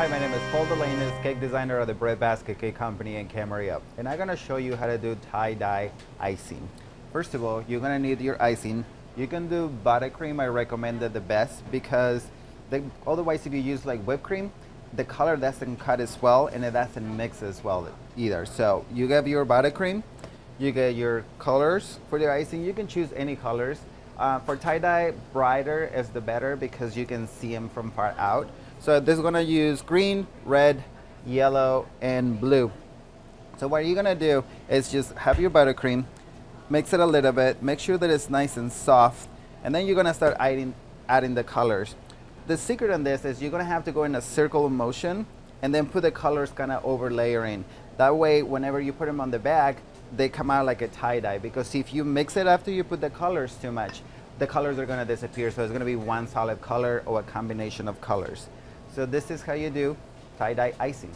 Hi, my name is Paul Delaney, cake designer of the Breadbasket Cake Company in Camarillo, and I'm gonna show you how to do tie-dye icing. First of all, you're gonna need your icing. You can do buttercream. I recommend it the best because otherwise if you use like whipped cream, the color doesn't cut as well and it doesn't mix as well either. So you get your buttercream, you get your colors for the icing. You can choose any colors. For tie-dye, brighter is the better because you can see them from far out. So this is gonna use green, red, yellow, and blue. So what you're gonna do is just have your buttercream, mix it a little bit, make sure that it's nice and soft, and then you're gonna start adding the colors. The secret on this is you're gonna have to go in a circle of motion and then put the colors kind of over layering. That way, whenever you put them on the bag, they come out like a tie-dye, because if you mix it after you put the colors too much, the colors are gonna disappear. So it's gonna be one solid color or a combination of colors. So this is how you do tie-dye icing.